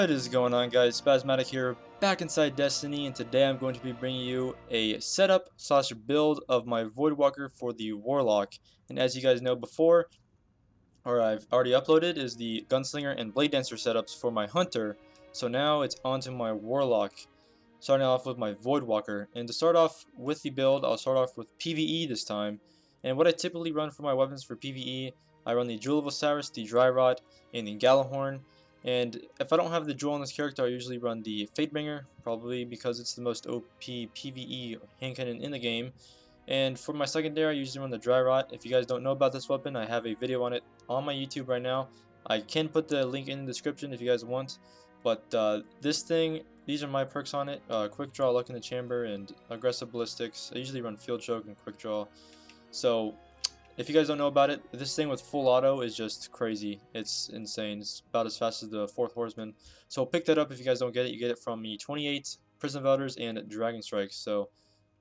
What is going on, guys? Spasmatic here, back inside Destiny, and today I'm going to be bringing you a setup slash build of my Voidwalker for the Warlock. And as you guys know before, or I've already uploaded, is the Gunslinger and Blade Dancer setups for my Hunter. So now it's onto my Warlock, starting off with my Voidwalker. And to start off with the build, I'll start off with PvE this time. And what I typically run for my weapons for PvE, I run the Jewel of Osiris, the Dry Rot, and the Gallahorn. And if I don't have the jewel on this character, I usually run the Fatebringer, probably because it's the most OP PvE hand cannon in the game. And for my secondary, I usually run the Dry Rot. If you guys don't know about this weapon, I have a video on it on my YouTube right now. I can put the link in the description if you guys want. But this thing, these are my perks on it. Quick Draw, Luck in the Chamber, and Aggressive Ballistics. I usually run Field Choke and Quick Draw. So if you guys don't know about it, this thing with full auto is just crazy. It's insane. It's about as fast as the 4th Horseman. So pick that up if you guys don't get it. You get it from the 28 Prison of Elders and Dragon Strikes. So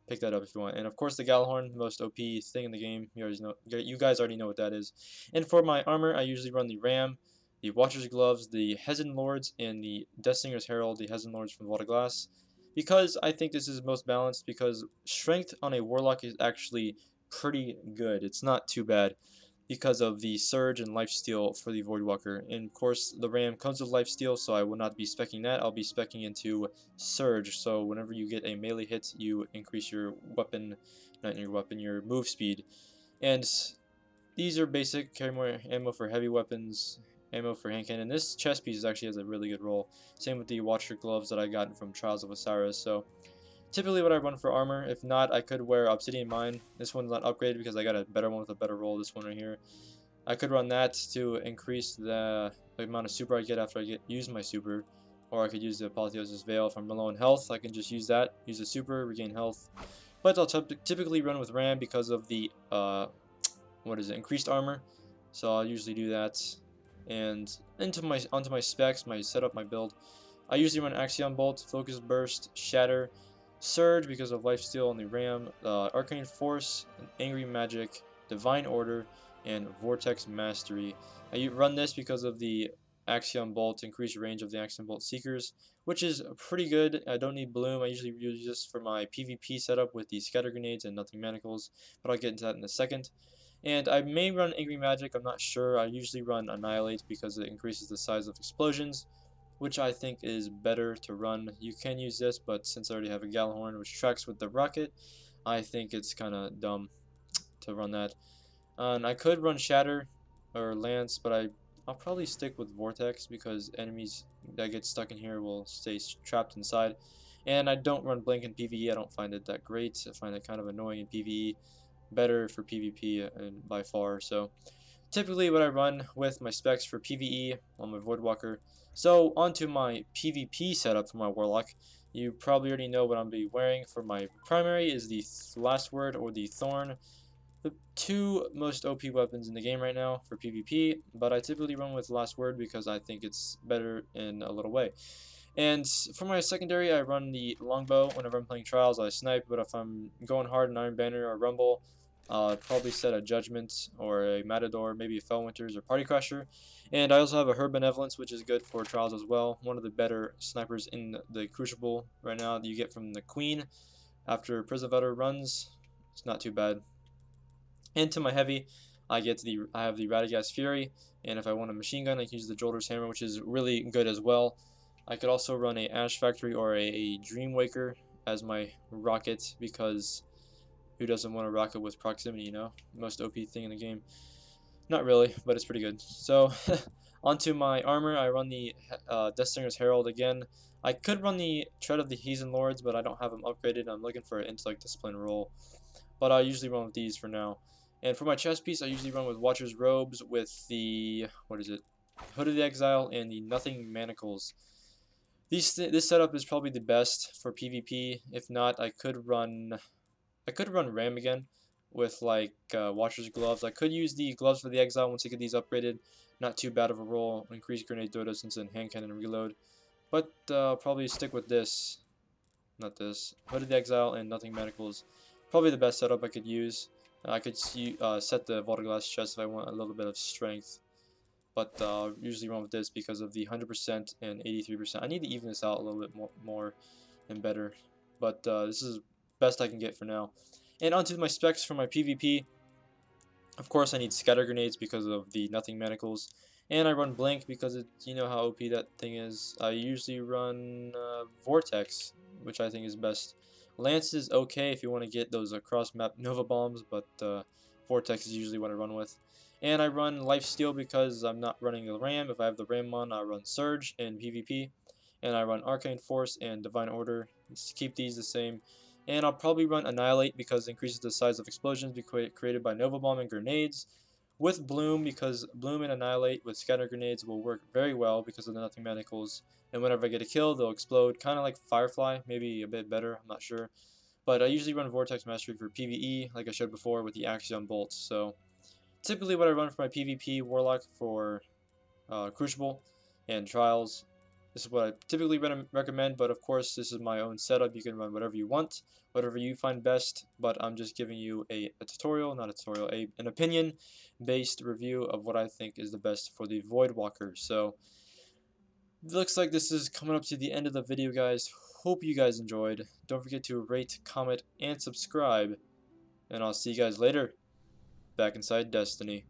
pick that up if you want. And of course the Gallahorn, the most OP thing in the game. You guys already know what that is. And for my armor, I usually run the Ram, the Watcher's Gloves, the Hezen Lords, and the Deathslinger's Herald, the Hezen Lords from Vault of Glass. Because I think this is most balanced, because strength on a Warlock is actually pretty good. It's not too bad because of the Surge and Lifesteal for the Voidwalker. And of course the Ram comes with Lifesteal, so I will not be specking that. I'll be specking into Surge, so whenever you get a melee hit, you increase your weapon, your move speed. And these are basic. Carry more ammo for heavy weapons, ammo for hand cannon. This chest piece actually has a really good roll. Same with the Watcher Gloves that I got from Trials of Osiris. So typically what I run for armor. If not, I could wear Obsidian Mine. This one's not upgraded because I got a better one with a better roll, this one right here. I could run that to increase the amount of super I get after I use my super. Or I could use the Apotheosis Veil. If I'm low on health, I can just use that. Use the super, regain health. But I'll typically run with Ram because of the, increased armor. So I'll usually do that. And onto my specs, my setup, my build. I usually run Axion Bolt, Focus Burst, Shatter, Surge because of Lifesteal on the Ram, Arcane Force, Angry Magic, Divine Order, and Vortex Mastery. I run this because of the Axion Bolt, increased range of the Axion Bolt Seekers, which is pretty good. I don't need Bloom. I usually use this for my PvP setup with the Scatter Grenades and Nothing Manacles, but I'll get into that in a second. And I may run Angry Magic, I'm not sure. I usually run Annihilate because it increases the size of explosions, which I think is better to run. You can use this, but since I already have a Gallahorn which tracks with the rocket, I think it's kind of dumb to run that. And I could run Shatter or Lance, but I'll probably stick with Vortex because enemies that get stuck in here will stay trapped inside. And I don't run Blink in PvE. I don't find it that great. I find it kind of annoying in PvE. Better for PvP and by far. So typically what I run with my specs for PvE on my Voidwalker. So onto my PvP setup for my Warlock. You probably already know what I'm be wearing. For my primary is the Last Word or the Thorn. The two most OP weapons in the game right now for PvP, but I typically run with Last Word because I think it's better in a little way. And for my secondary, I run the Longbow. Whenever I'm playing Trials, I snipe, but if I'm going hard in Iron Banner or Rumble, I'll probably set a Judgment or a Matador, maybe a Fellwinters or Party Crusher. And I also have a Her Benevolence, which is good for Trials as well. One of the better snipers in the Crucible right now that you get from the Queen after Prison of Elder runs. It's not too bad. And to my heavy, I have the Radagast Fury, and if I want a machine gun, I can use the Jolter's Hammer, which is really good as well. I could also run a Ash Factory or a Dreamwaker as my rocket because who doesn't want a rocket with proximity, you know? Most OP thing in the game. Not really, but it's pretty good. So, onto my armor, I run the Deathslinger's Herald again. I could run the Tread of the Heathen Lords, but I don't have them upgraded. I'm looking for an Intellect Discipline roll. But I usually run with these for now. And for my chest piece, I usually run with Watcher's Robes with the, Hood of the Exile and the Nothing Manacles. This setup is probably the best for PvP. If not, I could run Ram again with like Watcher's Gloves. I could use the Gloves for the Exile once I get these upgraded. Not too bad of a roll. Increase grenade throw distance and hand cannon reload. But probably stick with this. Not this. Hood of the Exile and Nothing Manacles. Probably the best setup I could use. I could set the Vault of Glass chest if I want a little bit of strength. but usually run with this because of the 100% and 83%. I need to even this out a little bit more and better, but this is best I can get for now. And onto my specs for my PvP. Of course, I need scatter grenades because of the nothing manacles, and I run blink because you know how OP that thing is. I usually run vortex, which I think is best. Lance is okay if you want to get those cross map Nova bombs, but vortex is usually what I run with. And I run lifesteal because I'm not running the ram. If I have the ram on, I run surge in PvP, and I run arcane force and divine order. Just keep these the same. And I'll probably run Annihilate because it increases the size of explosions created by Nova Bomb and grenades. With Bloom, because Bloom and Annihilate with scatter grenades will work very well because of the Nothing Manacles. And whenever I get a kill, they'll explode, kind of like Firefly, maybe a bit better, I'm not sure. But I usually run Vortex Mastery for PvE, like I showed before, with the Axion Bolts. So typically what I run for my PvP, Warlock for Crucible and Trials. This is what I typically recommend, but of course this is my own setup. You can run whatever you want, whatever you find best, but I'm just giving you a tutorial, not a tutorial, an opinion-based review of what I think is the best for the Voidwalker. So, looks like this is coming up to the end of the video, guys. Hope you guys enjoyed. Don't forget to rate, comment, and subscribe, and I'll see you guys later, back inside Destiny.